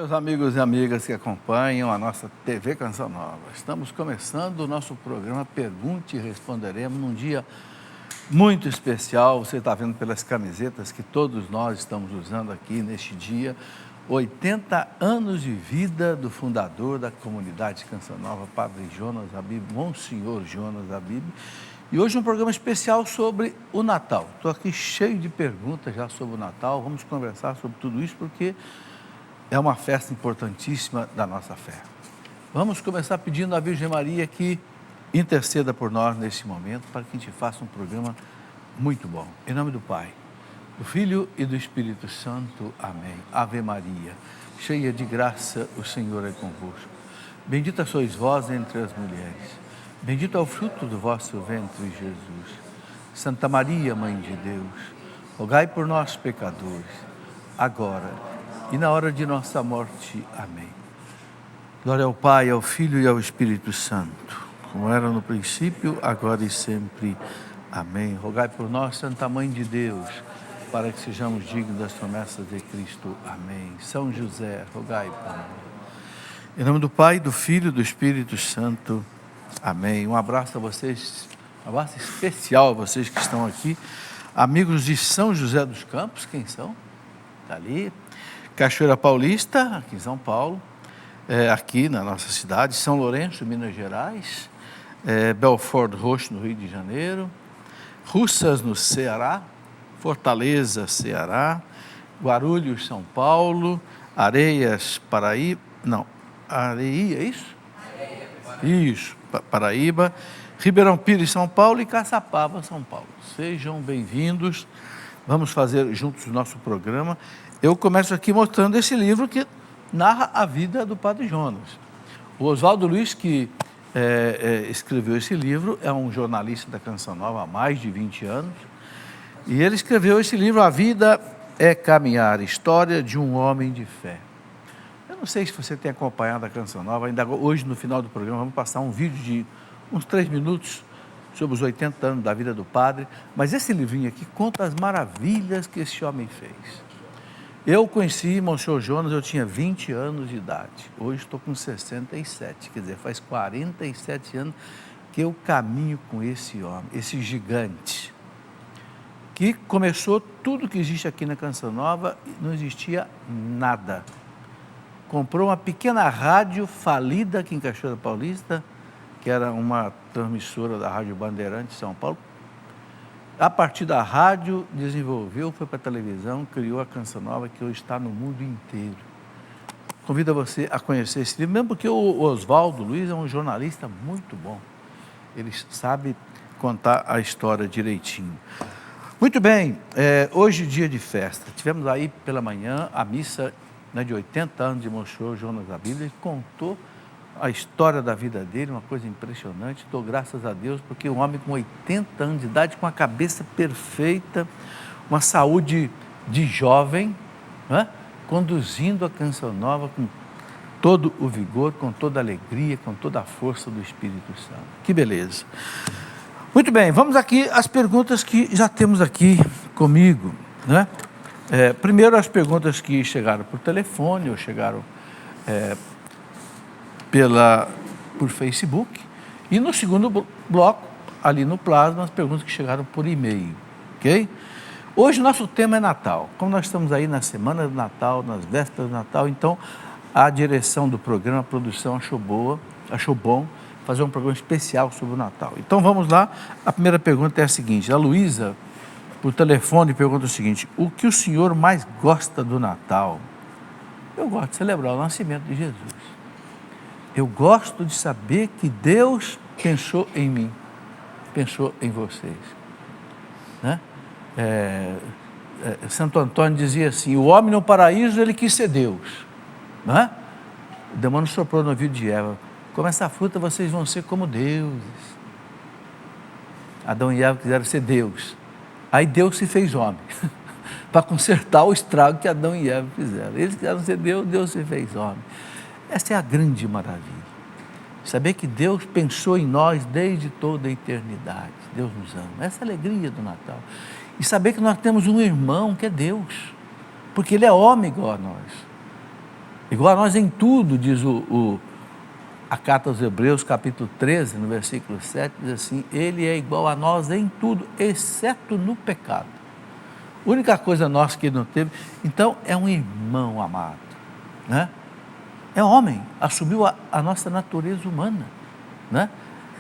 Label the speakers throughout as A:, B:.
A: Meus amigos e amigas que acompanham a nossa TV Canção Nova, estamos começando o nosso programa Pergunte e Responderemos num dia muito especial. Você está vendo pelas camisetas que todos nós estamos usando aqui neste dia, 80 anos de vida do fundador da comunidade Canção Nova, Padre Jonas Habib, Monsenhor Jonas Habib. E hoje um programa especial sobre o Natal. Estou aqui cheio de perguntas já sobre o Natal, vamos conversar sobre tudo isso porque é uma festa importantíssima da nossa fé. Vamos começar pedindo à Virgem Maria que interceda por nós neste momento para que a gente faça um programa muito bom. Em nome do Pai, do Filho e do Espírito Santo. Amém. Ave Maria, cheia de graça, o Senhor é convosco. Bendita sois vós entre as mulheres. Bendito é o fruto do vosso ventre, Jesus. Santa Maria, Mãe de Deus, rogai por nós, pecadores, agora e na hora de nossa morte. Amém. Glória ao Pai, ao Filho e ao Espírito Santo, como era no princípio, agora e sempre. Amém. Rogai por nós, Santa Mãe de Deus, para que sejamos dignos das promessas de Cristo. Amém. São José, rogai por nós. Em nome do Pai, do Filho e do Espírito Santo. Amém. Um abraço a vocês, um abraço especial a vocês que estão aqui, amigos de São José dos Campos. Quem são? Está ali. Cachoeira Paulista, aqui em São Paulo, aqui na nossa cidade, São Lourenço, Minas Gerais, Belford Roxo, no Rio de Janeiro, Russas, no Ceará, Fortaleza, Ceará, Guarulhos, São Paulo, Areias, Paraíba, Areia, é isso? Isso, Paraíba, Ribeirão Pires, São Paulo e Caçapava, São Paulo. Sejam bem-vindos, vamos fazer juntos o nosso programa. Eu começo aqui mostrando esse livro que narra a vida do Padre Jonas. O Oswaldo Luiz, que escreveu esse livro, é um jornalista da Canção Nova há mais de 20 anos, e ele escreveu esse livro, A Vida é Caminhar, História de um Homem de Fé. Eu não sei se você tem acompanhado a Canção Nova, ainda hoje no final do programa vamos passar um vídeo de uns 3 minutos sobre os 80 anos da vida do padre, mas esse livrinho aqui conta as maravilhas que esse homem fez. Eu conheci Monsenhor Jonas, eu tinha 20 anos de idade, hoje estou com 67, quer dizer, faz 47 anos que eu caminho com esse homem, esse gigante, que começou tudo que existe aqui na Canção Nova, não existia nada. Comprou uma pequena rádio falida aqui em Cachoeira Paulista, que era uma transmissora da Rádio Bandeirante de São Paulo. A partir da rádio, desenvolveu, foi para a televisão, criou a Canção Nova, que hoje está no mundo inteiro. Convido você a conhecer esse livro, mesmo porque o Oswaldo Luiz é um jornalista muito bom. Ele sabe contar a história direitinho. Muito bem, hoje dia de festa. Tivemos aí pela manhã a missa de 80 anos de Monsenhor Jonas Habib. Ele contou a história da vida dele, uma coisa impressionante. Dou graças a Deus, porque um homem com 80 anos de idade, com a cabeça perfeita, uma saúde de jovem, né? Conduzindo a Canção Nova com todo o vigor, com toda a alegria, com toda a força do Espírito Santo. Que beleza! Muito bem, vamos aqui às perguntas que já temos aqui comigo, né? Primeiro as perguntas que chegaram por telefone ou chegaram por Facebook, e no segundo bloco, ali no Plasma, as perguntas que chegaram por e-mail, ok? Hoje o nosso tema é Natal. Como nós estamos aí na semana do Natal, nas vésperas do Natal, então a direção do programa, a produção achou bom fazer um programa especial sobre o Natal. Então vamos lá, a primeira pergunta é a seguinte, a Luísa, por telefone, pergunta o seguinte: o que o senhor mais gosta do Natal? Eu gosto de celebrar o nascimento de Jesus. Eu gosto de saber que Deus pensou em mim, pensou em vocês, né? Santo Antônio dizia assim: o homem no paraíso, ele quis ser Deus, né? O demônio soprou no ouvido de Eva: come essa fruta, vocês vão ser como deuses. Adão e Eva quiseram ser Deus, aí Deus se fez homem, para consertar o estrago que Adão e Eva fizeram. Eles quiseram ser Deus, Deus se fez homem. Essa é a grande maravilha, saber que Deus pensou em nós desde toda a eternidade. Deus nos ama, essa é a alegria do Natal. E saber que nós temos um irmão que é Deus, porque ele é homem igual a nós. Igual a nós em tudo, diz a carta aos Hebreus, capítulo 13, no versículo 7, diz assim: ele é igual a nós em tudo, exceto no pecado. A única coisa nossa que ele não teve. Então, é um irmão amado, né? É homem, assumiu a nossa natureza humana, né?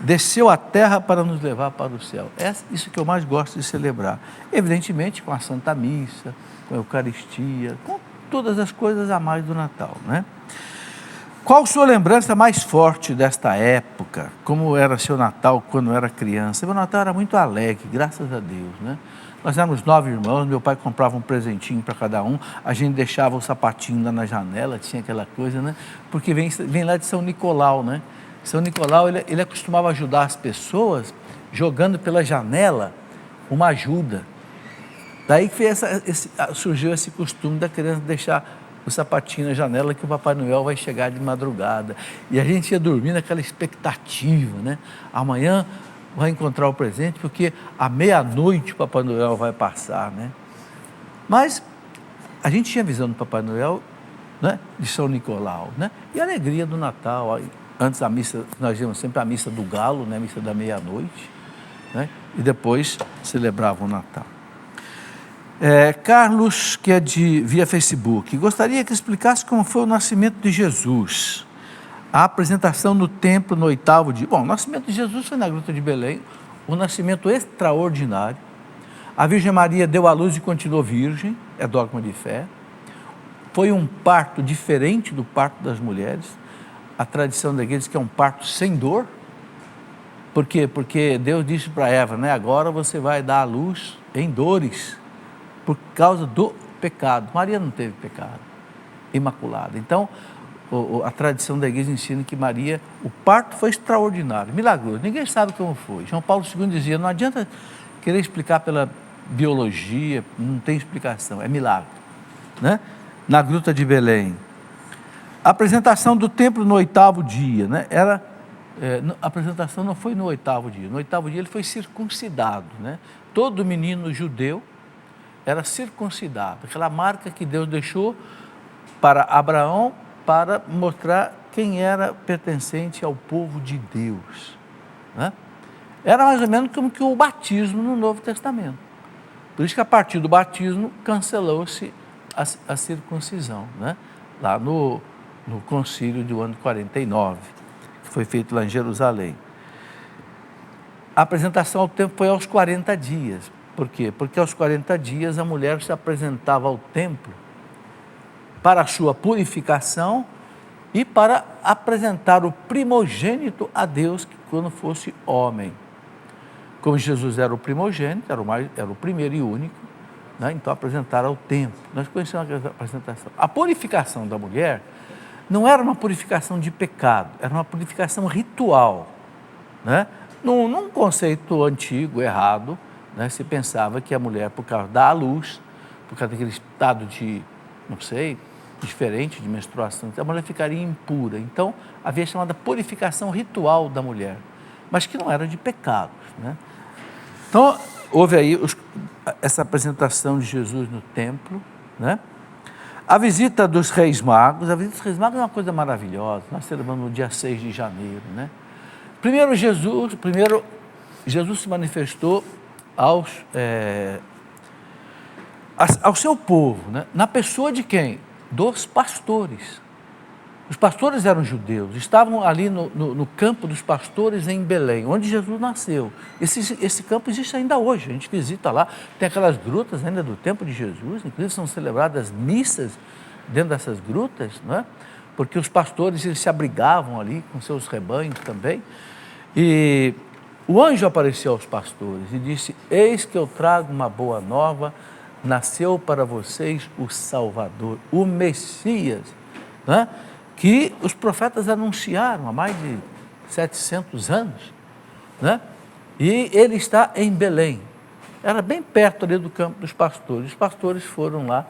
A: Desceu à terra para nos levar para o céu. É isso que eu mais gosto de celebrar. Evidentemente, com a Santa Missa, com a Eucaristia, com todas as coisas a mais do Natal, né? Qual sua lembrança mais forte desta época? Como era seu Natal quando era criança? Meu Natal era muito alegre, graças a Deus, né? Nós éramos 9 irmãos, meu pai comprava um presentinho para cada um, a gente deixava o sapatinho lá na janela, tinha aquela coisa, né? Porque vem lá de São Nicolau, né? São Nicolau, ele costumava ajudar as pessoas jogando pela janela uma ajuda. Daí que surgiu esse costume da criança deixar o sapatinho na janela, que o Papai Noel vai chegar de madrugada. E a gente ia dormir naquela expectativa, né? Amanhã vai encontrar o presente, porque à meia-noite o Papai Noel vai passar, né? Mas a gente tinha visão do Papai Noel, né? De São Nicolau, né? E a alegria do Natal. Antes da missa, nós íamos sempre a missa do galo, né? A missa da meia-noite, né? E depois celebrava o Natal. Carlos, que é via Facebook, gostaria que explicasse como foi o nascimento de Jesus, a apresentação no templo no 8º dia. Bom, o nascimento de Jesus foi na Gruta de Belém, um nascimento extraordinário. A Virgem Maria deu à luz e continuou virgem, é dogma de fé. Foi um parto diferente do parto das mulheres. A tradição da igreja diz que é um parto sem dor. Por quê? Porque Deus disse para Eva, né? Agora você vai dar à luz em dores, por causa do pecado. Maria não teve pecado, imaculada. Então, a tradição da igreja ensina que Maria, o parto foi extraordinário, milagroso, ninguém sabe como foi. João Paulo II dizia, não adianta querer explicar pela biologia, não tem explicação, é milagre, né? Na Gruta de Belém. A apresentação do templo no 8º dia, né? A apresentação não foi no 8º dia, no 8º dia ele foi circuncidado, né? Todo menino judeu era circuncidado, aquela marca que Deus deixou para Abraão para mostrar quem era pertencente ao povo de Deus, né? Era mais ou menos como que o batismo no Novo Testamento. Por isso que a partir do batismo cancelou-se a circuncisão, né? Lá no concílio do ano 49, que foi feito lá em Jerusalém. A apresentação ao templo foi aos 40 dias. Por quê? Porque aos 40 dias a mulher se apresentava ao templo para a sua purificação e para apresentar o primogênito a Deus quando fosse homem. Como Jesus era o primogênito, era o primeiro e único, né? Então apresentaram ao templo. Nós conhecemos a apresentação. A purificação da mulher não era uma purificação de pecado, era uma purificação ritual, né? Num conceito antigo, errado, né? Se pensava que a mulher, por causa da luz, por causa daquele estado de, não sei, diferente de menstruação, a mulher ficaria impura. Então, havia a chamada purificação ritual da mulher, mas que não era de pecados, né? Então, houve aí essa apresentação de Jesus no templo, né? A visita dos Reis Magos. A visita dos Reis Magos é uma coisa maravilhosa. Nós celebramos no dia 6 de janeiro, né? Primeiro Jesus se manifestou ao seu povo, né? Na pessoa de quem? Dos pastores. Os pastores eram judeus, estavam ali no campo dos pastores em Belém, onde Jesus nasceu. Esse campo existe ainda hoje, a gente visita lá, tem aquelas grutas ainda do tempo de Jesus, inclusive são celebradas missas dentro dessas grutas, não é? Porque os pastores eles se abrigavam ali com seus rebanhos também. E o anjo apareceu aos pastores e disse: eis que eu trago uma boa nova, nasceu para vocês o Salvador, o Messias, né? Que os profetas anunciaram há mais de 700 anos, né? E ele está em Belém, era bem perto ali do campo dos pastores. Os pastores foram lá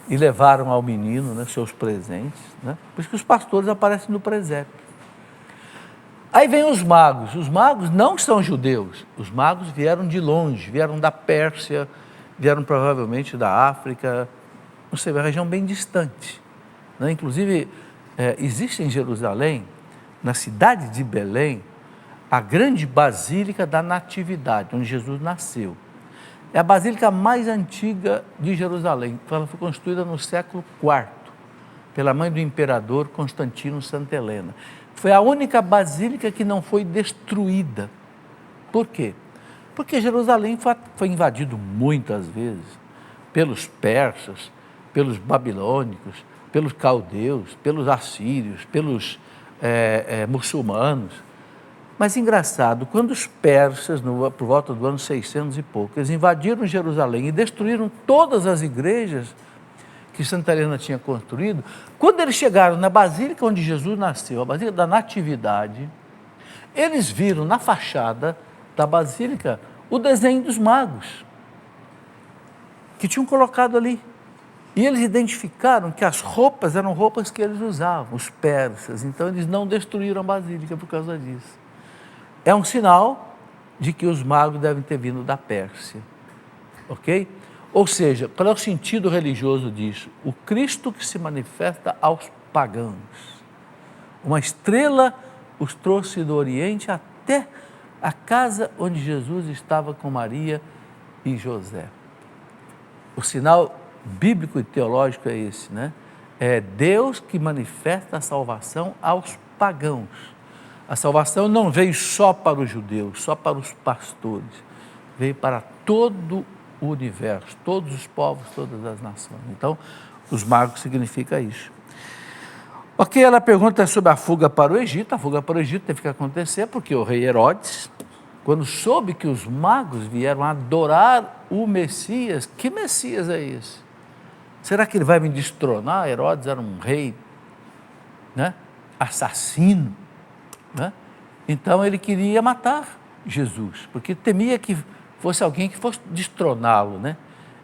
A: e levaram ao menino, né, seus presentes, né? Por isso que os pastores aparecem no presépio. Aí vem os magos não são judeus, os magos vieram de longe, vieram da Pérsia, vieram provavelmente da África, não sei, uma região bem distante, né? Inclusive existe em Jerusalém, na cidade de Belém, a grande Basílica da Natividade, onde Jesus nasceu. É a basílica mais antiga de Jerusalém. Ela foi construída no século IV, pela mãe do imperador Constantino Santa Helena. Foi a única basílica que não foi destruída. Por quê? Porque Jerusalém foi invadido muitas vezes pelos persas, pelos babilônicos, pelos caldeus, pelos assírios, pelos muçulmanos. Mas engraçado, quando os persas, por volta do ano 600 e pouco, eles invadiram Jerusalém e destruíram todas as igrejas que Santa Helena tinha construído, quando eles chegaram na basílica onde Jesus nasceu, a Basílica da Natividade, eles viram na fachada da basílica o desenho dos magos, que tinham colocado ali. E eles identificaram que as roupas eram roupas que eles usavam, os persas, então eles não destruíram a basílica por causa disso. É um sinal de que os magos devem ter vindo da Pérsia, ok? Ou seja, qual é o sentido religioso disso? O Cristo que se manifesta aos pagãos. Uma estrela os trouxe do Oriente até a casa onde Jesus estava com Maria e José. O sinal bíblico e teológico é esse, né? É Deus que manifesta a salvação aos pagãos. A salvação não veio só para os judeus, só para os pastores, veio para todo o universo, todos os povos, todas as nações. Então, os magos significa isso. Ok, ela pergunta sobre a fuga para o Egito. A fuga para o Egito teve que acontecer porque o rei Herodes, quando soube que os magos vieram adorar o Messias, que Messias é esse? Será que ele vai me destronar? Herodes era um rei, né? Assassino, né? Então ele queria matar Jesus, porque temia que fosse alguém que fosse destroná-lo, né?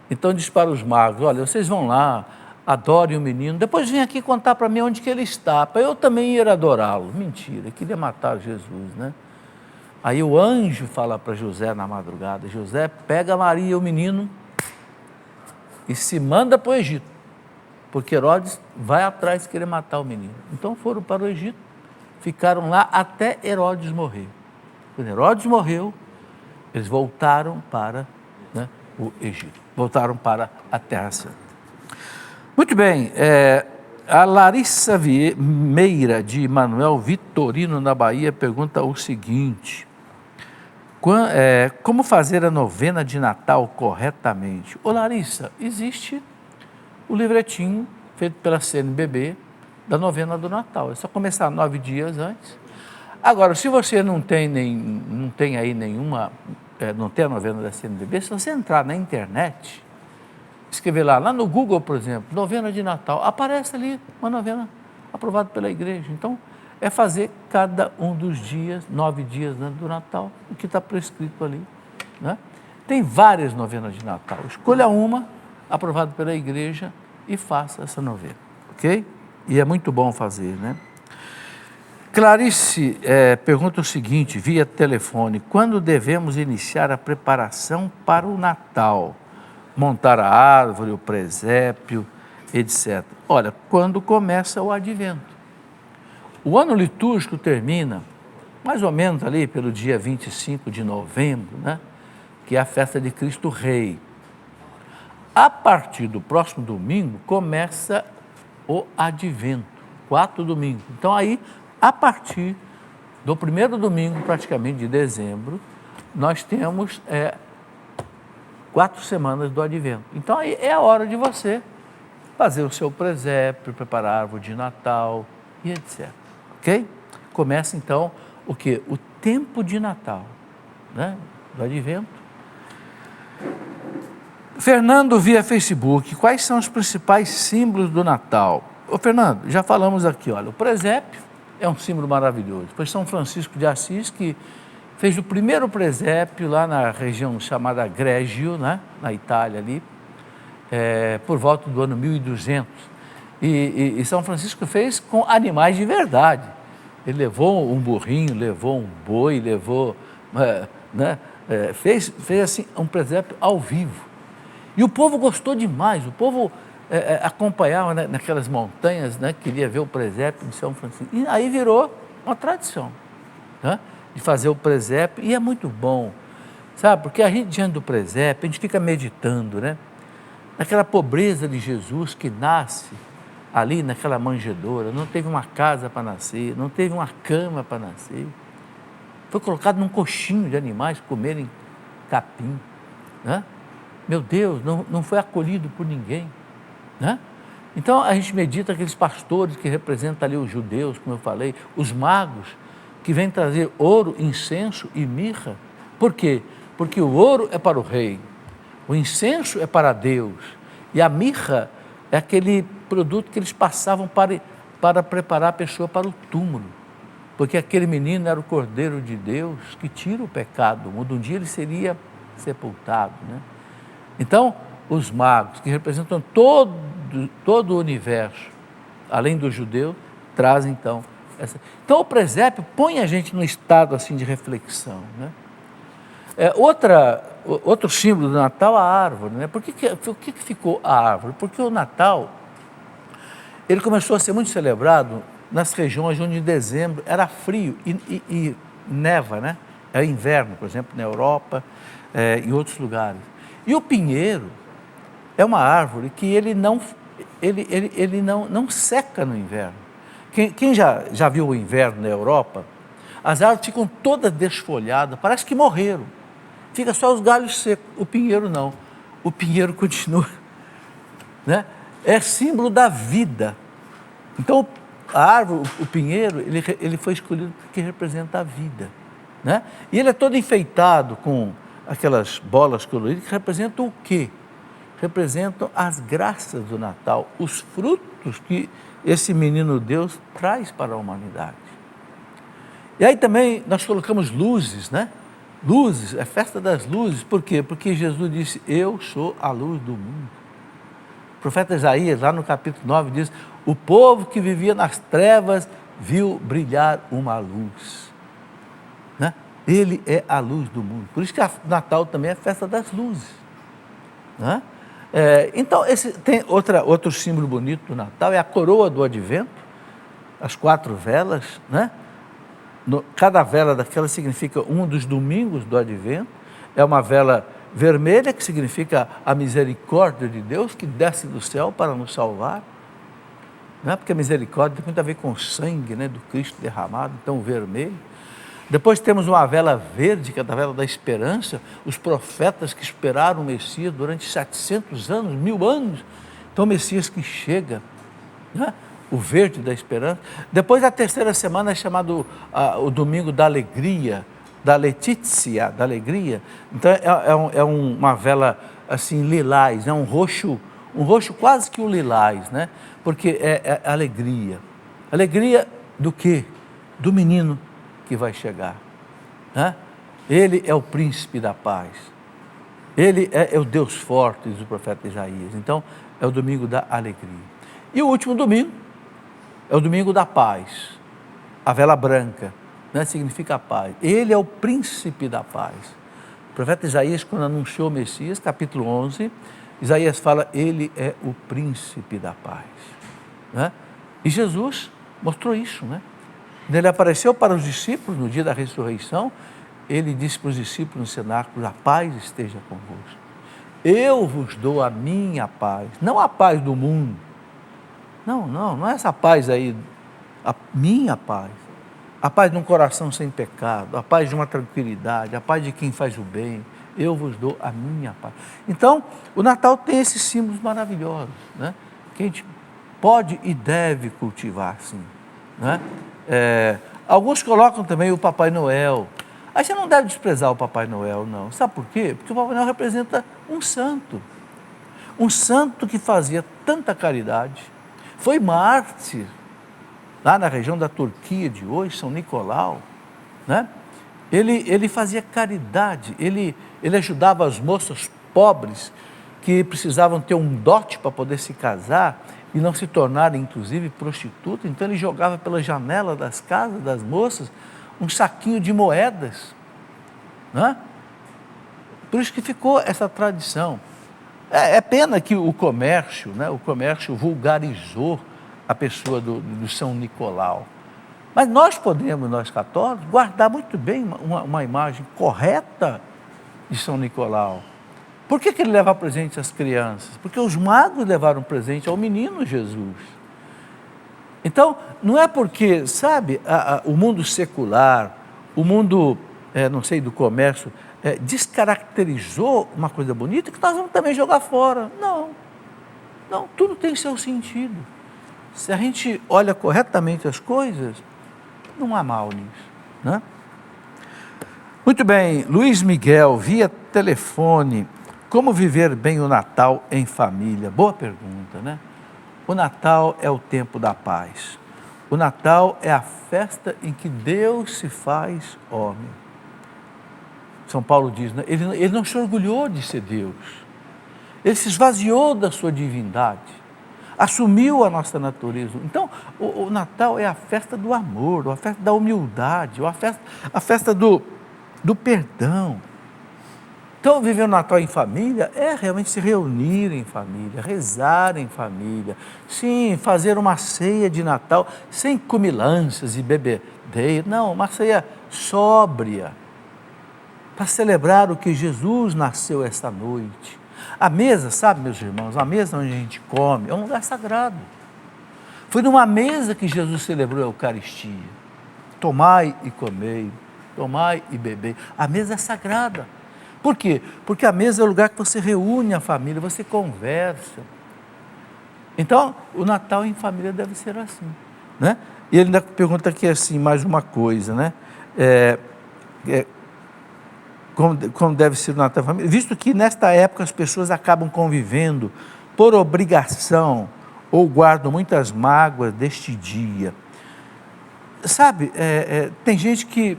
A: Então disse para os magos: olha, vocês vão lá, adorem o menino, depois vem aqui contar para mim onde que ele está, para eu também ir adorá-lo. Mentira, ele queria matar Jesus, né? Aí o anjo fala para José na madrugada: José, pega Maria, o menino, e se manda para o Egito, porque Herodes vai atrás de querer matar o menino. Então foram para o Egito, ficaram lá até Herodes morrer. Quando Herodes morreu, eles voltaram para, né, o Egito, voltaram para a Terra Santa. Muito bem, a Larissa Meira, de Manuel Vitorino, na Bahia, pergunta o seguinte: como fazer a novena de Natal corretamente? Ô Larissa, existe o livretinho feito pela CNBB da novena do Natal. É só começar 9 dias antes. Agora, se você não tem aí nenhuma, não tem a novena da CNBB, se você entrar na internet, escrever lá no Google, por exemplo, novena de Natal, aparece ali uma novena aprovada pela igreja. Então, é fazer cada um dos dias, 9 dias antes do Natal, o que está prescrito ali, né? Tem várias novenas de Natal. Escolha uma, aprovada pela igreja, e faça essa novena, ok? E é muito bom fazer, né? Clarice pergunta o seguinte, via telefone: quando devemos iniciar a preparação para o Natal? Montar a árvore, o presépio, etc. Olha, quando começa o advento. O ano litúrgico termina mais ou menos ali pelo dia 25 de novembro, né? Que é a festa de Cristo Rei. A partir do próximo domingo começa o advento, 4 domingos. Então aí, a partir do primeiro domingo praticamente de dezembro, nós temos 4 semanas do advento. Então aí é a hora de você fazer o seu presépio, preparar a árvore de Natal e etc. Ok? Começa então o quê? O tempo de Natal, né? Do advento. Fernando, via Facebook: quais são os principais símbolos do Natal? Ô Fernando, já falamos aqui, olha, o presépio é um símbolo maravilhoso. Foi São Francisco de Assis que fez o primeiro presépio lá na região chamada Grégio, né? Na Itália ali, por volta do ano 1200. E São Francisco fez com animais de verdade. Ele levou um burrinho, levou um boi, levou, né? Fez assim um presépio ao vivo. E o povo gostou demais, o povo acompanhava, né, naquelas montanhas, né, queria ver o presépio de São Francisco. E aí virou uma tradição, né, de fazer o presépio, e é muito bom, sabe? Porque a gente, diante do presépio, a gente fica meditando, né? Naquela pobreza de Jesus que nasce ali naquela manjedoura, não teve uma casa para nascer, não teve uma cama para nascer, foi colocado num coxinho de animais comerem capim, né? Meu Deus, não foi acolhido por ninguém, né? Então a gente medita aqueles pastores que representam ali os judeus, como eu falei, os magos que vêm trazer ouro, incenso e mirra. Por quê? Porque o ouro é para o rei, o incenso é para Deus e a mirra é aquele produto que eles passavam para preparar a pessoa para o túmulo, porque aquele menino era o Cordeiro de Deus que tira o pecado do mundo. Um dia ele seria sepultado, né? Então, os magos, que representam todo o universo, além do judeu, trazem então essa. Então, o presépio põe a gente num estado assim de reflexão, né? Outro símbolo do Natal, a árvore, né? Por que ficou a árvore? Porque o Natal, ele começou a ser muito celebrado nas regiões onde em dezembro era frio e neva, né? É inverno, por exemplo, na Europa, em outros lugares. E o pinheiro é uma árvore que ele não seca no inverno. Quem já viu o inverno na Europa, as árvores ficam todas desfolhadas, parece que morreram. Fica só os galhos secos, o pinheiro não. O pinheiro continua, né? É símbolo da vida. Então, a árvore, o pinheiro, ele foi escolhido porque representa a vida, né? E ele é todo enfeitado com aquelas bolas coloridas que representam o quê? Representam as graças do Natal, os frutos que esse menino Deus traz para a humanidade. E aí também nós colocamos luzes, né? Luzes, é festa das luzes. Por quê? Porque Jesus disse: eu sou a luz do mundo. O profeta Isaías, lá no capítulo 9, diz: o povo que vivia nas trevas viu brilhar uma luz, né? Ele é a luz do mundo. Por isso que o Natal também é festa das luzes, né? Então, tem outro símbolo bonito do Natal, é a coroa do Advento, as 4 velas, né? Cada vela daquela significa um dos domingos do Advento. É uma vela vermelha, que significa a misericórdia de Deus, que desce do céu para nos salvar, né? Porque a misericórdia tem muito a ver com o sangue, né, do Cristo derramado, então o vermelho. Depois temos uma vela verde, que é a vela da esperança, os profetas que esperaram o Messias durante 700 anos, 1000 anos. Então o Messias que chega, né? O verde da esperança. Depois a terceira semana é chamado o domingo da alegria, da Letícia, da alegria. Então uma vela assim lilás, um roxo quase que o lilás, né? Porque é alegria. Alegria do quê? Do menino que vai chegar, né? Ele é o príncipe da paz. Ele é o Deus forte, diz o profeta Isaías. Então é o domingo da alegria. E o último domingo é o domingo da paz, a vela branca, né, significa a paz. Ele é o príncipe da paz. O profeta Isaías, quando anunciou o Messias, capítulo 11, Isaías fala: ele é o príncipe da paz, né? E Jesus mostrou isso, né? Ele apareceu para os discípulos no dia da ressurreição. Ele disse para os discípulos no cenáculo: a paz esteja convosco. Eu vos dou a minha paz, não a paz do mundo. Não é essa paz aí, a minha paz, a paz de um coração sem pecado, a paz de uma tranquilidade, a paz de quem faz o bem. Eu vos dou a minha paz. Então, o Natal tem esses símbolos maravilhosos, né? Que a gente pode e deve cultivar, sim, né? Alguns colocam também o Papai Noel. Aí você não deve desprezar o Papai Noel, não. Sabe por quê? Porque o Papai Noel representa um santo que fazia tanta caridade. Foi mártir, lá na região da Turquia de hoje, São Nicolau, né? Ele fazia caridade, ele ajudava as moças pobres que precisavam ter um dote para poder se casar e não se tornarem, inclusive, prostitutas. Então ele jogava pela janela das casas das moças um saquinho de moedas, né? Por isso que ficou essa tradição. É pena que o comércio, né, o comércio vulgarizou a pessoa do São Nicolau. Mas nós podemos, nós católicos, guardar muito bem uma imagem correta de São Nicolau. Por que ele leva presente às crianças? Porque os magos levaram presente ao menino Jesus. Então, não é porque, sabe, o mundo secular, o mundo, não sei, do comércio, descaracterizou uma coisa bonita que nós vamos também jogar fora. Não, tudo tem seu sentido. Se a gente olha corretamente as coisas, não há mal nisso, né? Muito bem, Luiz Miguel, via telefone, como viver bem o Natal em família? Boa pergunta, né? O Natal é o tempo da paz. O Natal é a festa em que Deus se faz homem. São Paulo diz, né? Ele não se orgulhou de ser Deus. Ele se esvaziou da sua divindade. Assumiu a nossa natureza. Então, o Natal é a festa do amor, a festa da humildade, a festa do perdão. Então, viver o Natal em família é realmente se reunir em família, rezar em família, sim, fazer uma ceia de Natal sem comilanças e bebedeira, não, uma ceia sóbria, para celebrar o que Jesus nasceu essa noite. A mesa, sabe, meus irmãos, a mesa onde a gente come é um lugar sagrado. Foi numa mesa que Jesus celebrou a Eucaristia. Tomai e comei, tomai e bebei. A mesa é sagrada. Por quê? Porque a mesa é o lugar que você reúne a família, você conversa. Então, o Natal em família deve ser assim, né? E ele ainda pergunta aqui assim, mais uma coisa, né? Como deve ser o Natal em família? Visto que nesta época as pessoas acabam convivendo por obrigação ou guardam muitas mágoas deste dia. Sabe, tem gente que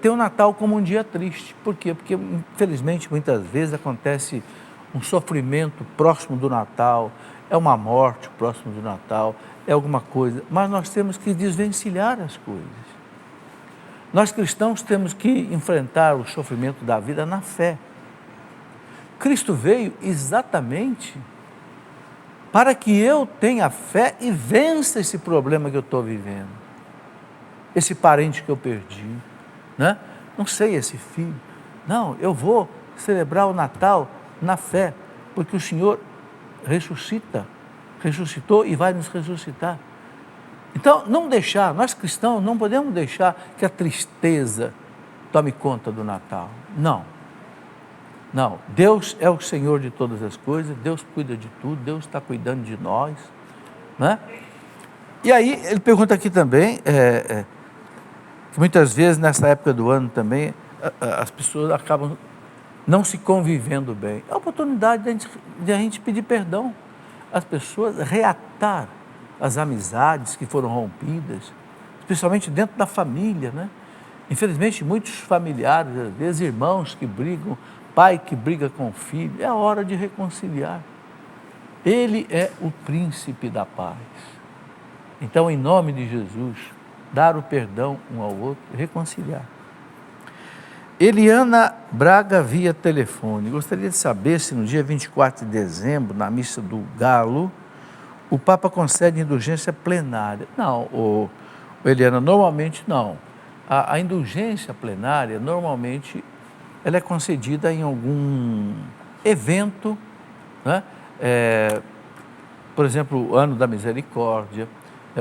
A: tem o Natal como um dia triste. Por quê? Porque, infelizmente, muitas vezes acontece um sofrimento próximo do Natal, é uma morte próximo do Natal, é alguma coisa. Mas nós temos que desvencilhar as coisas. Nós cristãos temos que enfrentar o sofrimento da vida na fé. Cristo veio exatamente para que eu tenha fé e vença esse problema que eu estou vivendo. Esse parente que eu perdi, né? Não sei, esse filho. Não, eu vou celebrar o Natal na fé, porque o Senhor ressuscitou e vai nos ressuscitar. Então, nós cristãos não podemos deixar que a tristeza tome conta do Natal. Não, Deus é o Senhor de todas as coisas, Deus cuida de tudo, Deus está cuidando de nós, né? E aí, ele pergunta aqui também, que muitas vezes nessa época do ano também, as pessoas acabam não se convivendo bem. É a oportunidade de a gente pedir perdão às pessoas, reatar as amizades que foram rompidas, especialmente dentro da família, né? Infelizmente, muitos familiares, às vezes irmãos que brigam, pai que briga com o filho, é a hora de reconciliar. Ele é o príncipe da paz. Então, em nome de Jesus, dar o perdão um ao outro, reconciliar. Eliana Braga via telefone. Gostaria de saber se no dia 24 de dezembro, na missa do Galo, o Papa concede indulgência plenária. Não, Eliana, normalmente não. A indulgência plenária, normalmente, ela é concedida em algum evento, né? Por exemplo, o ano da misericórdia,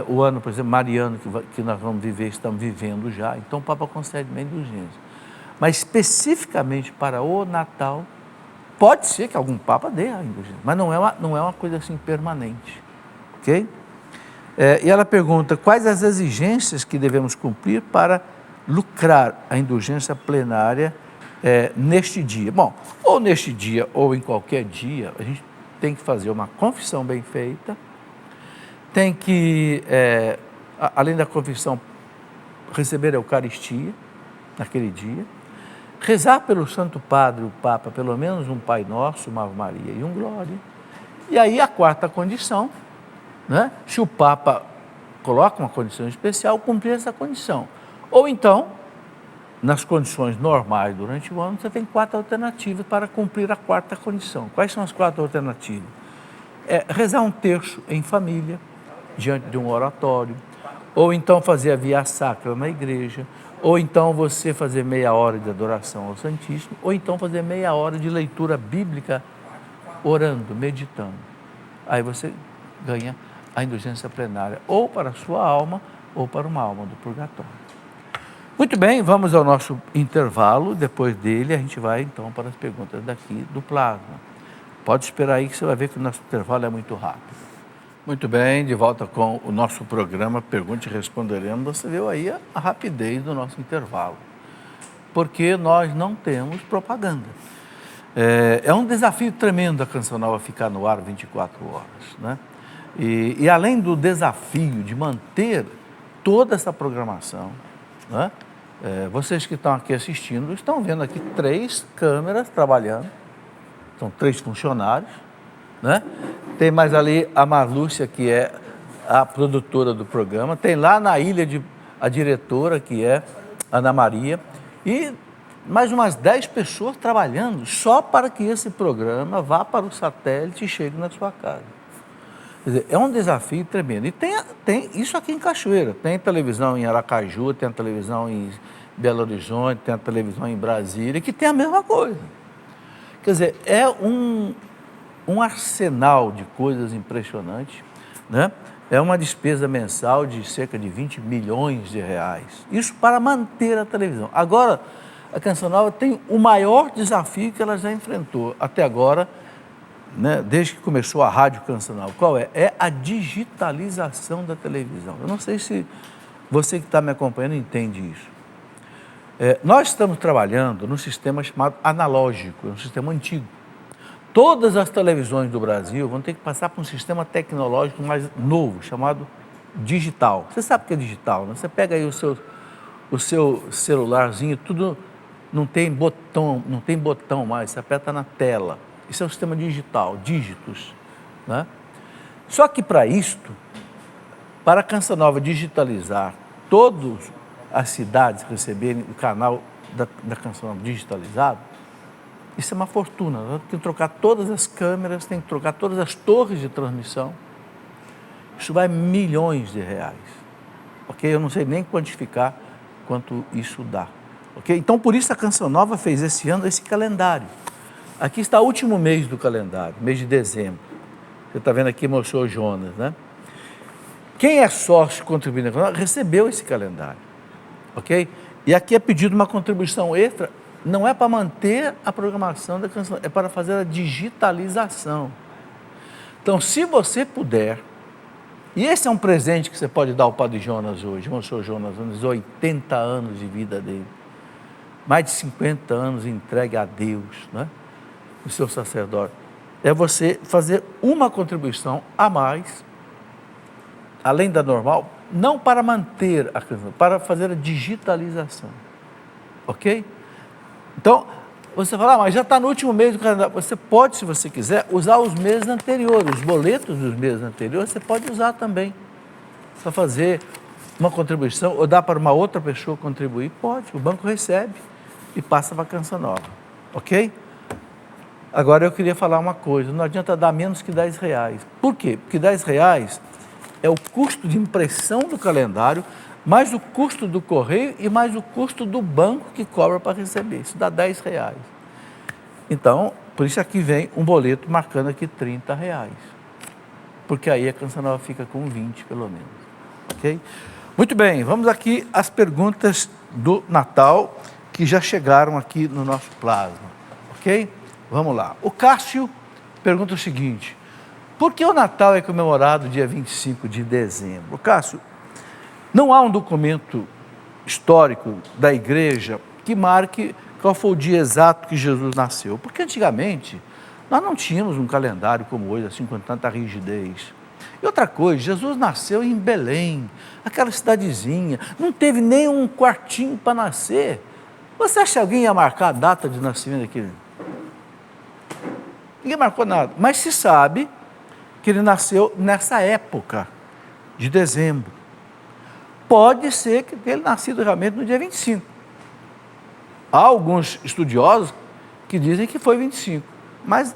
A: o ano, por exemplo, mariano que nós vamos viver, estamos vivendo já, então o Papa concede uma indulgência. Mas especificamente para o Natal, pode ser que algum Papa dê a indulgência, mas não é uma coisa assim permanente, ok? E ela pergunta, quais as exigências que devemos cumprir para lucrar a indulgência plenária neste dia? Bom, ou neste dia ou em qualquer dia, a gente tem que fazer uma confissão bem feita, tem que, além da confissão, receber a Eucaristia naquele dia, rezar pelo Santo Padre, o Papa, pelo menos um Pai Nosso, uma Ave Maria e um Glória. E aí a quarta condição, né? Se o Papa coloca uma condição especial, cumprir essa condição. Ou então, nas condições normais durante o ano, você tem 4 alternativas para cumprir a 4ª condição. Quais são as 4 alternativas? Rezar um terço em família, diante de um oratório, ou então fazer a via sacra na igreja, ou então você fazer meia hora de adoração ao Santíssimo, ou então fazer meia hora de leitura bíblica, orando, meditando. Aí você ganha a indulgência plenária, ou para a sua alma, ou para uma alma do purgatório. Muito bem, vamos ao nosso intervalo. Depois dele, a gente vai então para as perguntas daqui do plasma. Pode esperar aí que você vai ver que o nosso intervalo é muito rápido. Muito bem, de volta com o nosso programa Pergunte e Responderemos. Você viu aí a rapidez do nosso intervalo, porque nós não temos propaganda. É um desafio tremendo a Canção Nova ficar no ar 24 horas, né? E além do desafio de manter toda essa programação, né? Vocês que estão aqui assistindo estão vendo aqui 3 câmeras trabalhando, são 3 funcionários, né? Tem mais ali a Marlúcia, que é a produtora do programa, tem lá na ilha a diretora, que é Ana Maria, e mais umas 10 pessoas trabalhando só para que esse programa vá para o satélite e chegue na sua casa. Quer dizer, é um desafio tremendo. E tem isso aqui em Cachoeira, tem televisão em Aracaju, tem a televisão em Belo Horizonte, tem a televisão em Brasília, que tem a mesma coisa. Quer dizer, é um arsenal de coisas impressionante, né? É uma despesa mensal de cerca de 20 milhões de reais. Isso para manter a televisão. Agora, a Canção Nova tem o maior desafio que ela já enfrentou até agora, né? Desde que começou a Rádio Canção Nova. Qual é? É a digitalização da televisão. Eu não sei se você que está me acompanhando entende isso. Nós estamos trabalhando num sistema chamado analógico, um sistema antigo. Todas as televisões do Brasil vão ter que passar por um sistema tecnológico mais novo, chamado digital. Você sabe o que é digital, né? Você pega aí o seu celularzinho, tudo não tem botão mais, você aperta na tela. Isso é um sistema digital, dígitos, né? Só que para isto, para a Canção Nova digitalizar todas as cidades receberem o canal da Canção Nova digitalizado, isso é uma fortuna. Tem que trocar todas as câmeras, tem que trocar todas as torres de transmissão. Isso vai milhões de reais. Ok? Eu não sei nem quantificar quanto isso dá. Ok? Então, por isso a Canção Nova fez esse ano esse calendário. Aqui está o último mês do calendário, mês de dezembro. Você está vendo aqui, mostrou o Jonas, né? Quem é sócio contribuindo recebeu esse calendário. Ok? E aqui é pedido uma contribuição extra. Não é para manter a programação da Canção, é para fazer a digitalização. Então, se você puder, e esse é um presente que você pode dar ao Padre Jonas hoje, o Sr. Jonas, nos 80 anos de vida dele, mais de 50 anos entregue a Deus, né? O seu sacerdote, é você fazer uma contribuição a mais, além da normal, não para manter a Canção, para fazer a digitalização. Ok? Então, você fala, mas já está no último mês do calendário. Você pode, se você quiser, usar os meses anteriores, os boletos dos meses anteriores, você pode usar também. Só fazer uma contribuição, ou dar para uma outra pessoa contribuir, pode. O banco recebe e passa para a Canção Nova. Ok? Agora eu queria falar uma coisa, não adianta dar menos que R$10. Por quê? Porque R$10 é o custo de impressão do calendário, mais o custo do correio e mais o custo do banco que cobra para receber. Isso dá R$10. Então, por isso aqui vem um boleto marcando aqui R$30. Porque aí a Canção Nova fica com 20, pelo menos. Ok? Muito bem, vamos aqui às perguntas do Natal que já chegaram aqui no nosso plasma. Ok? Vamos lá. O Cássio pergunta o seguinte: por que o Natal é comemorado dia 25 de dezembro? Cássio, não há um documento histórico da igreja que marque qual foi o dia exato que Jesus nasceu. Porque antigamente nós não tínhamos um calendário como hoje, assim, com tanta rigidez. E outra coisa, Jesus nasceu em Belém, aquela cidadezinha, não teve nem um quartinho para nascer. Você acha que alguém ia marcar a data de nascimento daquele? Ninguém marcou nada, mas se sabe que ele nasceu nessa época de dezembro. Pode ser que tenha nascido realmente no dia 25, Há alguns estudiosos que dizem que foi 25, mas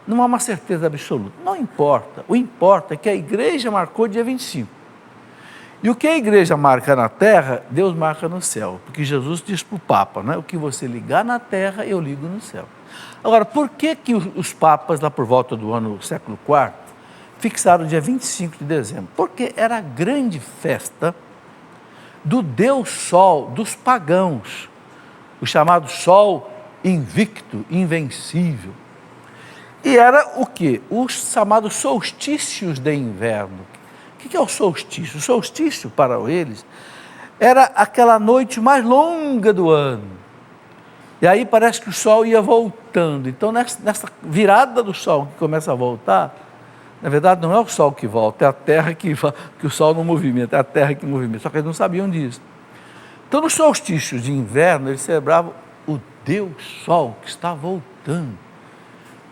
A: não há uma certeza absoluta. Não importa. O importa é que a igreja marcou dia 25. E o que a igreja marca na terra, Deus marca no céu. Porque Jesus diz para o Papa, né? O que você ligar na terra, eu ligo no céu. Agora, por que os papas, lá por volta do século IV, fixaram o dia 25 de dezembro? Porque era a grande festa do Deus Sol, dos pagãos. O chamado Sol invicto, invencível. E era o quê? Os chamados solstícios de inverno. O que é o solstício? O solstício, para eles, era aquela noite mais longa do ano. E aí parece que o sol ia voltando. Então, nessa virada do sol que começa a voltar, na verdade não é o sol que volta, é a terra que o sol não movimenta, é a terra que movimenta. Só que eles não sabiam disso. Então, nos solstícios de inverno, eles celebravam o Deus Sol que está voltando.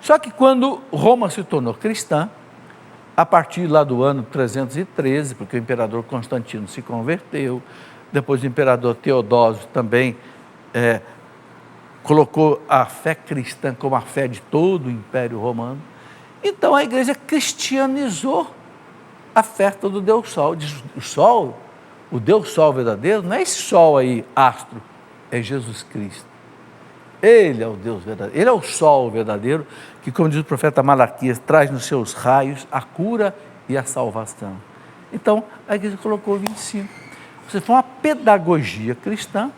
A: Só que quando Roma se tornou cristã, a partir lá do ano 313, porque o imperador Constantino se converteu, depois o imperador Teodósio também colocou a fé cristã como a fé de todo o Império Romano. Então a igreja cristianizou a festa do Deus Sol. Diz, o Sol, o Deus Sol verdadeiro, não é esse Sol aí, astro, é Jesus Cristo. Ele é o Deus verdadeiro, Ele é o Sol verdadeiro, que, como diz o profeta Malaquias, traz nos seus raios a cura e a salvação. Então, a igreja colocou 25. Foi uma pedagogia cristã,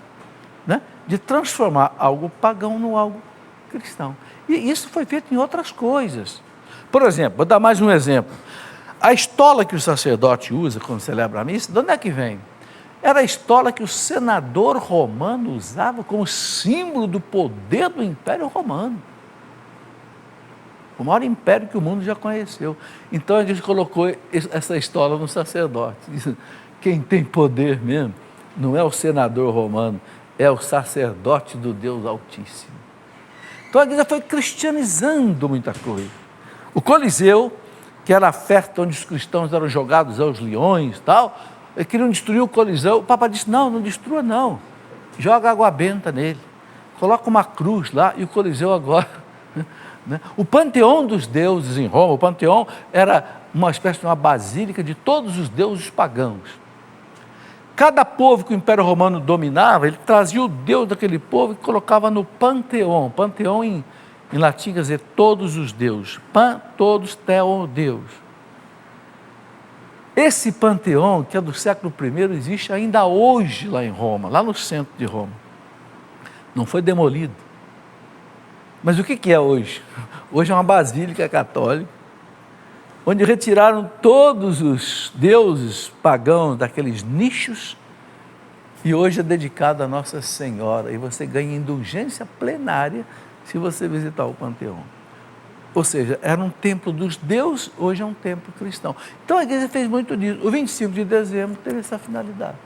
A: né, de transformar algo pagão no algo cristão. E isso foi feito em outras coisas. Por exemplo, vou dar mais um exemplo. A estola que o sacerdote usa quando celebra a missa, de onde é que vem? Era a estola que o senador romano usava como símbolo do poder do Império Romano. O maior império que o mundo já conheceu. Então a gente colocou essa estola no sacerdote. Quem tem poder mesmo não é o senador romano, é o sacerdote do Deus Altíssimo. Então a igreja foi cristianizando muita coisa. O Coliseu, que era a festa onde os cristãos eram jogados aos leões e tal, eles queriam destruir o Coliseu. O Papa disse, não destrua não, joga água benta nele, coloca uma cruz lá e o Coliseu agora, né? O panteão dos deuses em Roma, o panteão era uma espécie de uma basílica de todos os deuses pagãos. Cada povo que o Império Romano dominava, ele trazia o deus daquele povo e colocava no panteão. Panteão em latim quer dizer todos os deuses, todos, theo, Deus. Esse panteão, que é do século I, existe ainda hoje lá em Roma, lá no centro de Roma. Não foi demolido. Mas o que é hoje? Hoje é uma basílica católica, onde retiraram todos os deuses pagãos daqueles nichos, e hoje é dedicado a Nossa Senhora, e você ganha indulgência plenária se você visitar o panteão. Ou seja, era um templo dos deuses, hoje é um templo cristão. Então a igreja fez muito disso. O 25 de dezembro teve essa finalidade.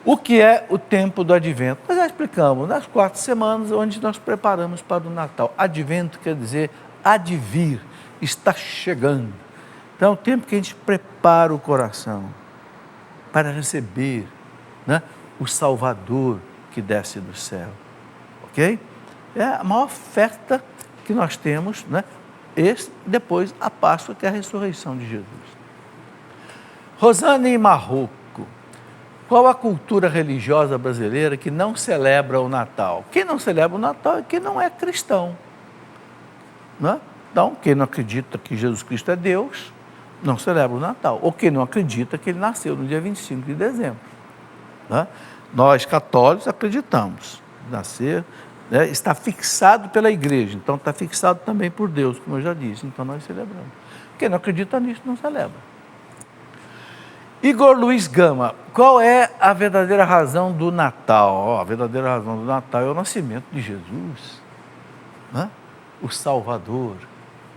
A: O que é o tempo do advento? Nós já explicamos, nas 4 semanas, onde nós preparamos para o Natal. Advento quer dizer advir, está chegando. Então é o tempo que a gente prepara o coração para receber, né, o Salvador que desce do céu. Ok? É a maior oferta que nós temos, né? Depois a Páscoa, que é a ressurreição de Jesus. Rosane e Marrocos. Qual a cultura religiosa brasileira que não celebra o Natal? Quem não celebra o Natal é quem não é cristão, né? Então, quem não acredita que Jesus Cristo é Deus, não celebra o Natal. Ou quem não acredita que ele nasceu no dia 25 de dezembro. Né? Nós, católicos, acreditamos. Nascer, né, está fixado pela igreja, então está fixado também por Deus, como eu já disse, então nós celebramos. Quem não acredita nisso não celebra. Igor Luiz Gama, qual é a verdadeira razão do Natal? A verdadeira razão do Natal é o nascimento de Jesus, né? O Salvador.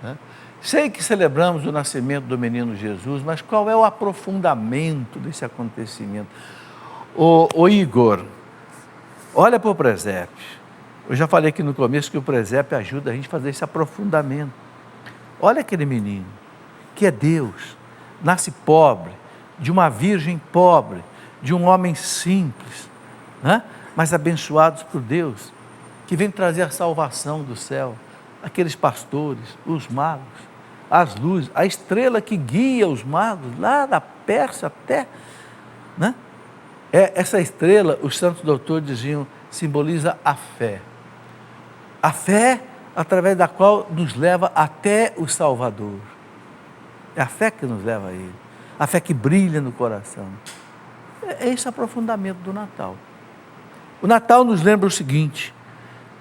A: Né? Sei que celebramos o nascimento do menino Jesus, mas qual é o aprofundamento desse acontecimento? O Igor, olha para o presépio. Eu já falei aqui no começo que o presépio ajuda a gente a fazer esse aprofundamento. Olha aquele menino, que é Deus, nasce pobre, de uma virgem pobre, de um homem simples, né? mas abençoados por Deus, que vem trazer a salvação do céu, aqueles pastores, os magos, as luzes, a estrela que guia os magos, lá da Pérsia até, né? Essa estrela, os santos doutores diziam, simboliza a fé. A fé através da qual nos leva até o Salvador. É a fé que nos leva a Ele. A fé que brilha no coração. É esse o aprofundamento do Natal. O Natal nos lembra o seguinte: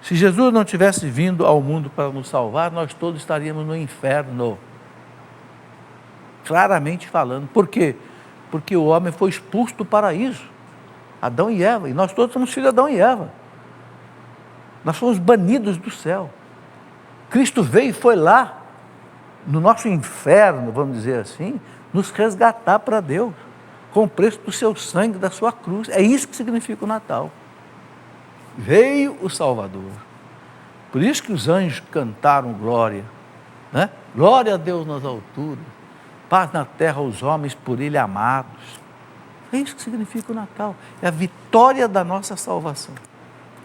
A: se Jesus não tivesse vindo ao mundo para nos salvar, nós todos estaríamos no inferno. Claramente falando. Por quê? Porque o homem foi expulso do paraíso. Adão e Eva. E nós todos somos filhos de Adão e Eva. Nós fomos banidos do céu. Cristo veio e foi lá, no nosso inferno, vamos dizer assim, nos resgatar para Deus, com o preço do seu sangue, da sua cruz. É isso que significa o Natal. Veio o Salvador. Por isso que os anjos cantaram glória, né? Glória a Deus nas alturas, paz na terra aos homens por Ele amados. É isso que significa o Natal. É a vitória da nossa salvação,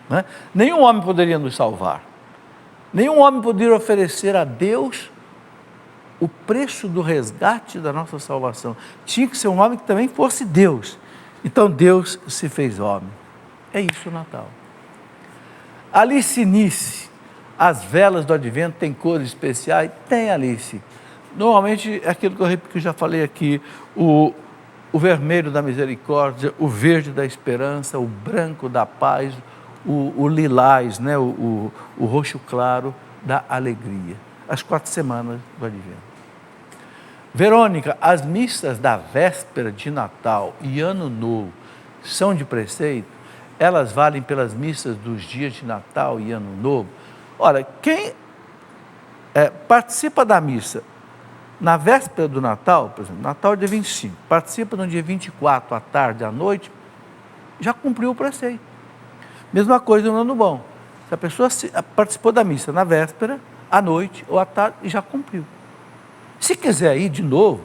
A: né? Nenhum homem poderia nos salvar. Nenhum homem poderia oferecer a Deus o preço do resgate da nossa salvação. Tinha que ser um homem que também fosse Deus. Então Deus se fez homem. É isso o Natal. Alice Nice, as velas do Advento têm cores especiais? Tem, Alice. Normalmente, aquilo que eu já falei aqui, o vermelho da misericórdia, o verde da esperança, o branco da paz, o lilás, né? o roxo claro da alegria. As 4 semanas do Advento. Verônica, as missas da véspera de Natal e Ano Novo são de preceito? Elas valem pelas missas dos dias de Natal e Ano Novo? Olha, quem participa da missa na véspera do Natal, por exemplo, Natal é dia 25, participa no dia 24, à tarde, à noite, já cumpriu o preceito. Mesma coisa no Ano Bom. Se a pessoa participou da missa na véspera, à noite ou à tarde, já cumpriu. Se quiser ir de novo,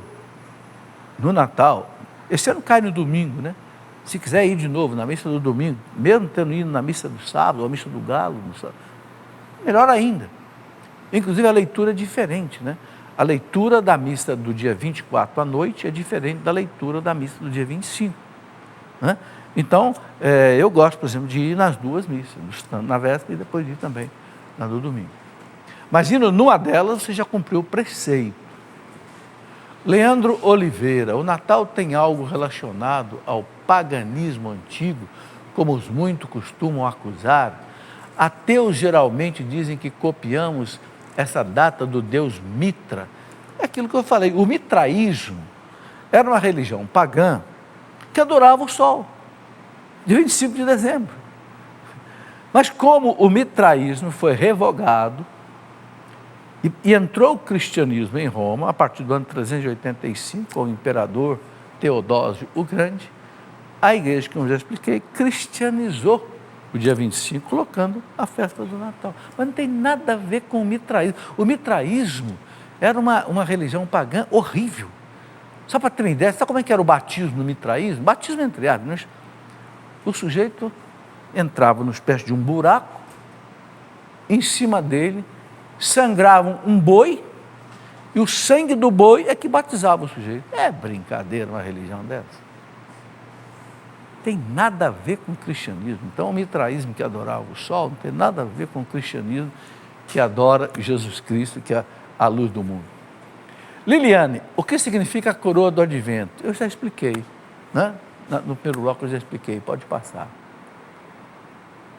A: no Natal, esse ano cai no domingo, né? Se quiser ir de novo na missa do domingo, mesmo tendo ido na missa do sábado, ou a missa do galo, melhor ainda. Inclusive a leitura é diferente, né? A leitura da missa do dia 24 à noite é diferente da leitura da missa do dia 25, né? Então, eu gosto, por exemplo, de ir nas duas missas, na véspera e depois de ir também na do domingo. Mas indo numa delas, você já cumpriu o preceito. Leandro Oliveira, o Natal tem algo relacionado ao paganismo antigo, como os muitos costumam acusar? Ateus geralmente dizem que copiamos essa data do deus Mitra. É aquilo que eu falei, o mitraísmo era uma religião pagã que adorava o sol, de 25 de dezembro. Mas como o mitraísmo foi revogado, e entrou o cristianismo em Roma, a partir do ano 385, com o imperador Teodósio o Grande, a igreja, como eu já expliquei, cristianizou o dia 25, colocando a festa do Natal. Mas não tem nada a ver com o mitraísmo. O mitraísmo era uma religião pagã horrível. Só para ter uma ideia, sabe como é que era o batismo no mitraísmo? Batismo entre aspas. O sujeito entrava numa espécie de um buraco, em cima dele sangravam um boi, e o sangue do boi é que batizava o sujeito. É brincadeira uma religião dessa. Tem nada a ver com o cristianismo. Então o mitraísmo que adorava o sol não tem nada a ver com o cristianismo que adora Jesus Cristo, que é a luz do mundo. Liliane, o que significa a coroa do Advento? Eu já expliquei, né? No primeiro bloco eu já expliquei, pode passar.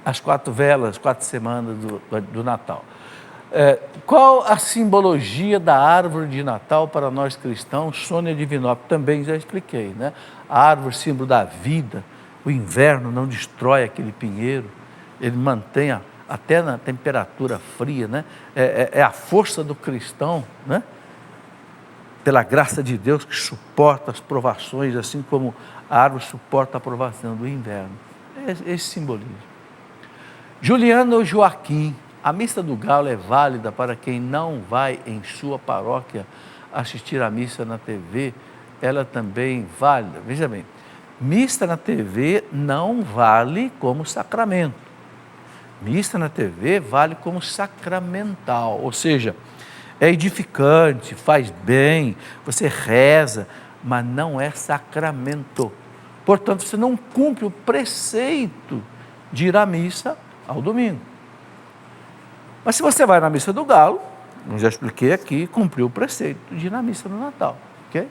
A: As 4 velas, 4 semanas do Natal. Qual a simbologia da árvore de Natal para nós cristãos? Sônia Divinópolis, também já expliquei, né? A árvore, símbolo da vida, o inverno não destrói aquele pinheiro, ele mantém até na temperatura fria, né? É a força do cristão, né? Pela graça de Deus que suporta as provações, assim como a árvore suporta a provação do inverno. Esse simbolismo. Juliano Joaquim, a missa do galo é válida para quem não vai em sua paróquia assistir a missa na TV? Ela também válida? Veja bem, missa na TV não vale como sacramento. Missa na TV vale como sacramental, ou seja, é edificante, faz bem, você reza, mas não é sacramento. Portanto, você não cumpre o preceito de ir à missa ao domingo. Mas se você vai na missa do Galo, eu já expliquei aqui, cumpriu o preceito de ir na missa no Natal, ok?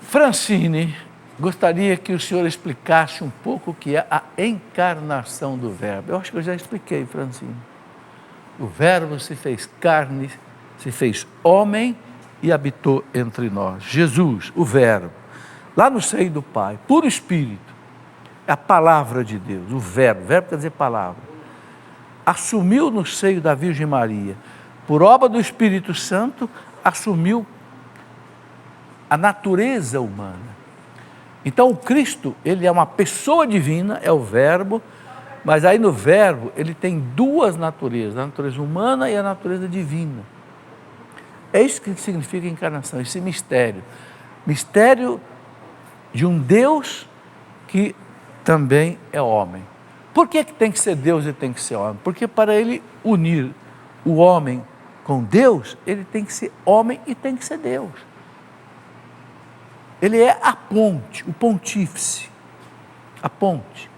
A: Francine, gostaria que o senhor explicasse um pouco o que é a encarnação do Verbo. Eu acho que eu já expliquei, Francine. O Verbo se fez carne, se fez homem e habitou entre nós. Jesus, o Verbo, lá no seio do Pai, puro Espírito, é a palavra de Deus, o Verbo quer dizer palavra, assumiu no seio da Virgem Maria, por obra do Espírito Santo, assumiu a natureza humana. Então o Cristo, ele é uma pessoa divina, é o Verbo, mas aí no Verbo ele tem duas naturezas, a natureza humana e a natureza divina. É isso que significa encarnação, esse mistério. Mistério de um Deus que também é homem. Por que tem que ser Deus e tem que ser homem? Porque para ele unir o homem com Deus, ele tem que ser homem e tem que ser Deus. Ele é a ponte, o pontífice, a ponte.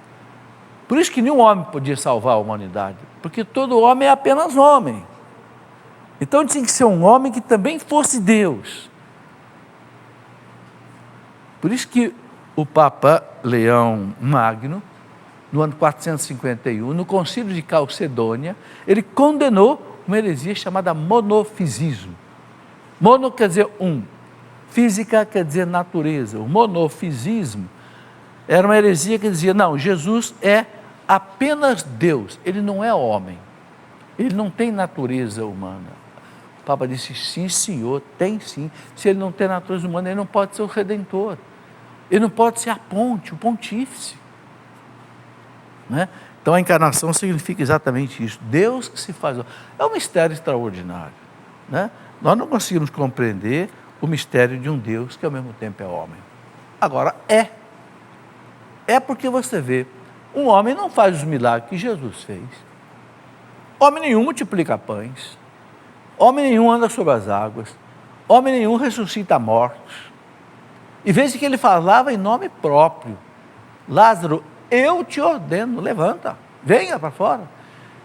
A: Por isso que nenhum homem podia salvar a humanidade, porque todo homem é apenas homem. Então tinha que ser um homem que também fosse Deus. Por isso que o Papa Leão Magno, no ano 451, no concílio de Calcedônia, ele condenou uma heresia chamada monofisismo. Mono quer dizer um, física quer dizer natureza. O monofisismo era uma heresia que dizia, não, Jesus é apenas Deus, ele não é homem, ele não tem natureza humana. O Papa disse, sim senhor, tem sim. Se ele não tem natureza humana, ele não pode ser o Redentor, ele não pode ser a ponte, o pontífice. Né? Então a encarnação significa exatamente isso, Deus que se faz. É um mistério extraordinário. Né? Nós não conseguimos compreender o mistério de um Deus que ao mesmo tempo é homem. Agora é porque você vê, um homem não faz os milagres que Jesus fez. Homem nenhum multiplica pães, homem nenhum anda sobre as águas, homem nenhum ressuscita mortos. E veja que ele falava em nome próprio. Lázaro, eu te ordeno, levanta, venha para fora.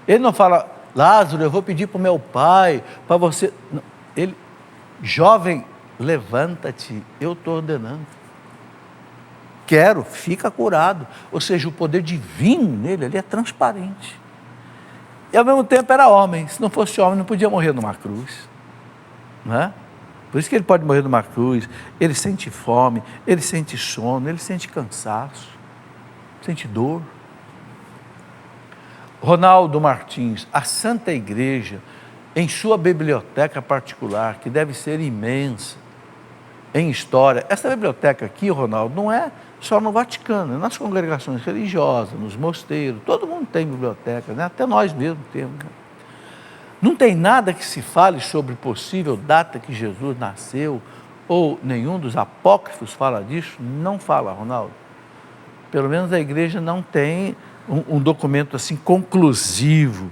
A: Ele não fala, Lázaro, eu vou pedir para o meu pai, para você. Não. Ele, jovem, levanta-te, eu estou ordenando. Quero, fica curado. Ou seja, o poder divino nele, ele é transparente. E ao mesmo tempo era homem. Se não fosse homem, não podia morrer numa cruz. Não é? Por isso que ele pode morrer numa cruz. Ele sente fome, ele sente sono, ele sente cansaço, sente dor. Ronaldo Martins, a Santa Igreja, em sua biblioteca particular, que deve ser imensa, em história. Essa biblioteca aqui, Ronaldo, não é só no Vaticano, é nas congregações religiosas, nos mosteiros, todo mundo tem biblioteca, né? Até nós mesmos temos. Né? Não tem nada que se fale sobre possível data que Jesus nasceu, ou nenhum dos apócrifos fala disso, não fala, Ronaldo. Pelo menos a igreja não tem um documento assim conclusivo,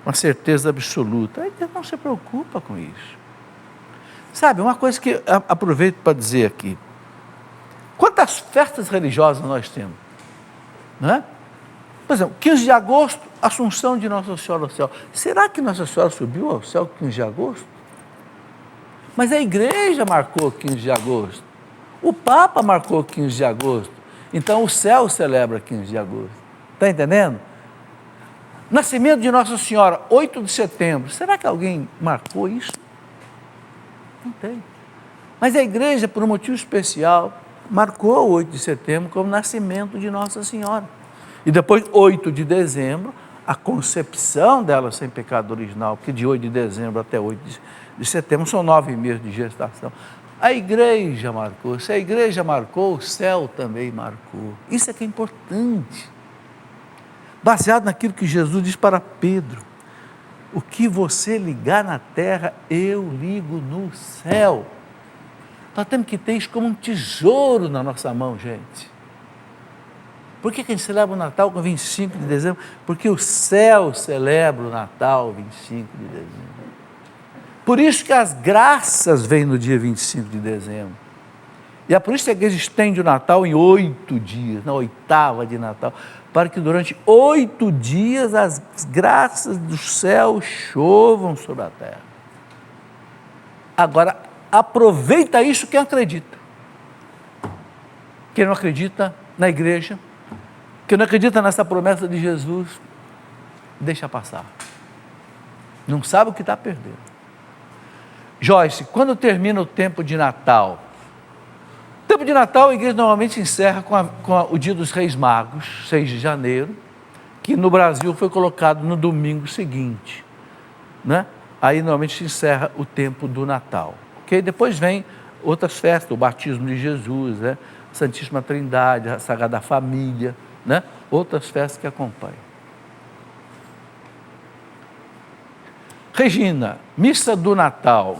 A: uma certeza absoluta. A igreja não se preocupa com isso. Sabe, uma coisa que aproveito para dizer aqui, quantas festas religiosas nós temos? Né? Por exemplo, 15 de agosto, Assunção de Nossa Senhora ao céu. Será que Nossa Senhora subiu ao céu 15 de agosto? Mas a igreja marcou 15 de agosto. O Papa marcou 15 de agosto. Então o céu celebra 15 de agosto. Está entendendo? Nascimento de Nossa Senhora, 8 de setembro. Será que alguém marcou isso? Não tem. Mas a igreja, por um motivo especial, marcou o 8 de setembro como nascimento de Nossa Senhora. E depois, 8 de dezembro, a concepção dela sem pecado original, porque de 8 de dezembro até 8 de setembro são 9 meses de gestação. A igreja marcou. Se a igreja marcou, o céu também marcou. Isso é que é importante. Baseado naquilo que Jesus diz para Pedro. O que você ligar na terra, eu ligo no céu. Nós temos que ter isso como um tesouro na nossa mão, gente. Por que a gente celebra o Natal com 25 de dezembro? Porque o céu celebra o Natal 25 de dezembro. Por isso que as graças vêm no dia 25 de dezembro. E é por isso que a igreja estende o Natal em 8 dias, na 8ª de Natal, para que durante 8 dias as graças do céu chovam sobre a terra. Agora, aproveita isso quem acredita. Quem não acredita na igreja, quem não acredita nessa promessa de Jesus, deixa passar. Não sabe o que está perdendo. Joyce, quando termina o tempo de Natal? O tempo de Natal a igreja normalmente encerra com o dia dos Reis Magos, 6 de janeiro, que no Brasil foi colocado no domingo seguinte, né? Aí normalmente se encerra o tempo do Natal. Okay? Depois vem outras festas, o batismo de Jesus, né? Santíssima Trindade, a Sagrada Família, né? Outras festas que acompanham. Regina, missa do Natal,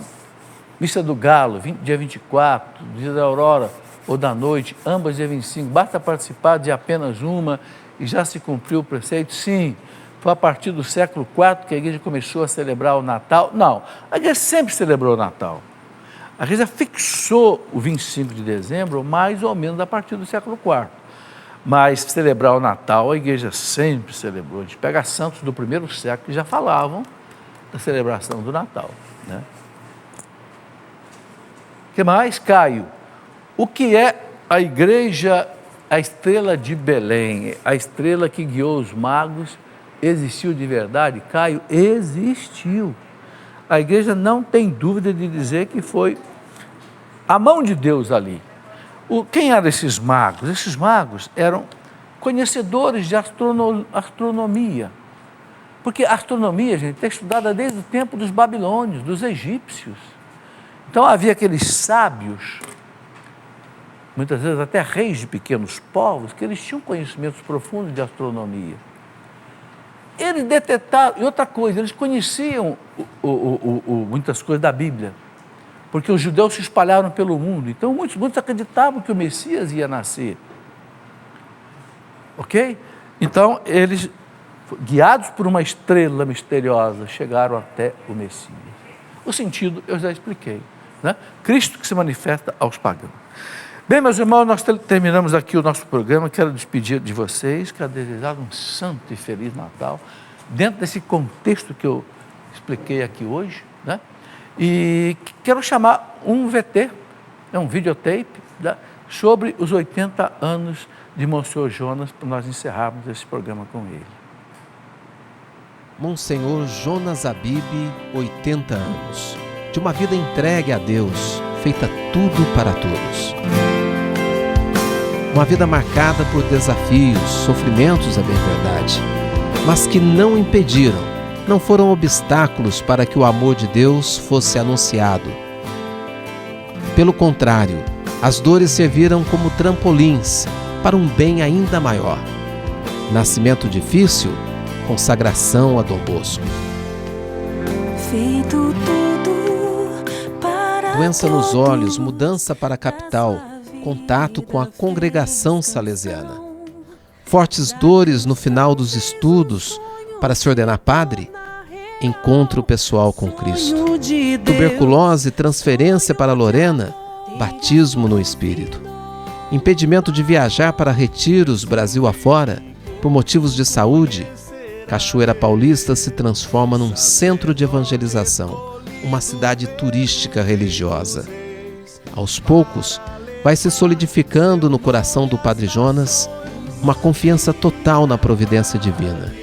A: missa do Galo, dia 24, dia da Aurora ou da noite, ambas dia 25, basta participar de apenas uma e já se cumpriu o preceito? Sim, foi a partir do século IV que a igreja começou a celebrar o Natal. Não, a igreja sempre celebrou o Natal. A igreja fixou o 25 de dezembro mais ou menos a partir do século IV. Mas celebrar o Natal, a igreja sempre celebrou. A gente pega santos do primeiro século que já falavam da celebração do Natal, né? O que mais, Caio? O que é a igreja, a estrela de Belém, a estrela que guiou os magos, existiu de verdade? Caio, existiu. A igreja não tem dúvida de dizer que foi a mão de Deus ali. Quem eram esses magos? Esses magos eram conhecedores de astronomia. Porque a astronomia, gente, é estudada desde o tempo dos babilônios, dos egípcios. Então havia aqueles sábios, muitas vezes até reis de pequenos povos, que eles tinham conhecimentos profundos de astronomia. Eles detetaram, e outra coisa, eles conheciam muitas coisas da Bíblia, porque os judeus se espalharam pelo mundo, então muitos acreditavam que o Messias ia nascer. Ok? Então eles, guiados por uma estrela misteriosa, chegaram até o Messias. O sentido eu já expliquei, né? Cristo que se manifesta aos pagãos. Bem, meus irmãos, nós terminamos aqui o nosso programa. Quero despedir de vocês, quero desejar um santo e feliz Natal, dentro desse contexto que eu expliquei aqui hoje, né? E quero chamar um VT, um videotape, né, sobre os 80 anos de Monsenhor Jonas, para nós encerrarmos esse programa com ele.
B: Monsenhor Jonas Abib, 80 anos, de uma vida entregue a Deus, feita tudo para todos. Uma vida marcada por desafios, sofrimentos, é bem verdade, mas que não impediram, não foram obstáculos para que o amor de Deus fosse anunciado. Pelo contrário, as dores serviram como trampolins para um bem ainda maior. Nascimento difícil, consagração a Dom Bosco.
C: Feito tudo para
B: Doença nos olhos, mudança para a capital, contato com a congregação salesiana. Fortes dores no final dos estudos para se ordenar padre, encontro pessoal com Cristo. Tuberculose, transferência para Lorena, batismo no Espírito. Impedimento de viajar para retiros Brasil afora, por motivos de saúde, Cachoeira Paulista se transforma num centro de evangelização, uma cidade turística religiosa. Aos poucos, vai se solidificando no coração do Padre Jonas uma confiança total na providência divina,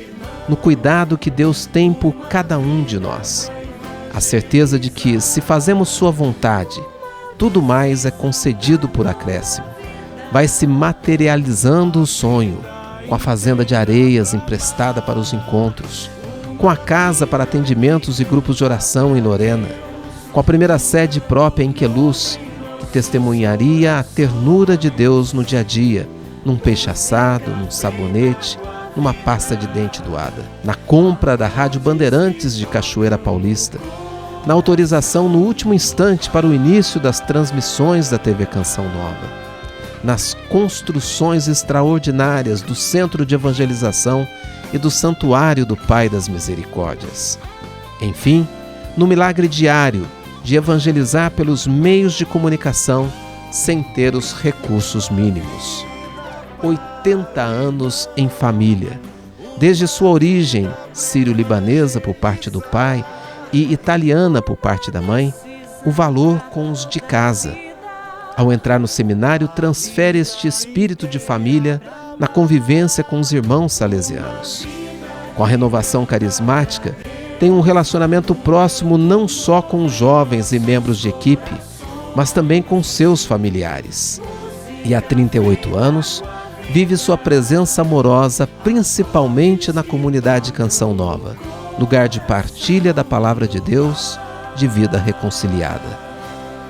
B: no cuidado que Deus tem por cada um de nós. A certeza de que, se fazemos sua vontade, tudo mais é concedido por acréscimo. Vai se materializando o sonho, com a fazenda de areias emprestada para os encontros, com a casa para atendimentos e grupos de oração em Lorena, com a primeira sede própria em Queluz, que testemunharia a ternura de Deus no dia a dia, num peixe assado, num sabonete, numa pasta de dente doada, na compra da Rádio Bandeirantes de Cachoeira Paulista, na autorização no último instante para o início das transmissões da TV Canção Nova, nas construções extraordinárias do Centro de Evangelização e do Santuário do Pai das Misericórdias. Enfim, no milagre diário de evangelizar pelos meios de comunicação sem ter os recursos mínimos. 80 anos em família. Desde sua origem sírio-libanesa por parte do pai e italiana por parte da mãe, o valor com os de casa. Ao entrar no seminário, transfere este espírito de família na convivência com os irmãos salesianos. Com a renovação carismática, tem um relacionamento próximo não só com os jovens e membros de equipe, mas também com seus familiares. E há 38 anos, vive sua presença amorosa principalmente na comunidade Canção Nova, lugar de partilha da Palavra de Deus, de vida reconciliada.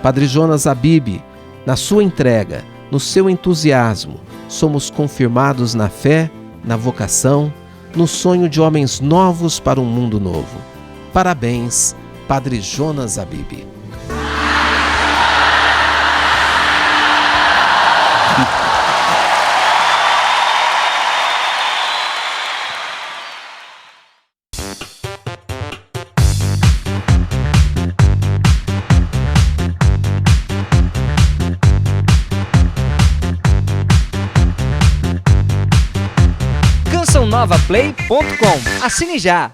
B: Padre Jonas Habib, na sua entrega, no seu entusiasmo, somos confirmados na fé, na vocação, no sonho de homens novos para um mundo novo. Parabéns, Padre Jonas Habib.
D: CançãoNovaPlay.com. Assine já!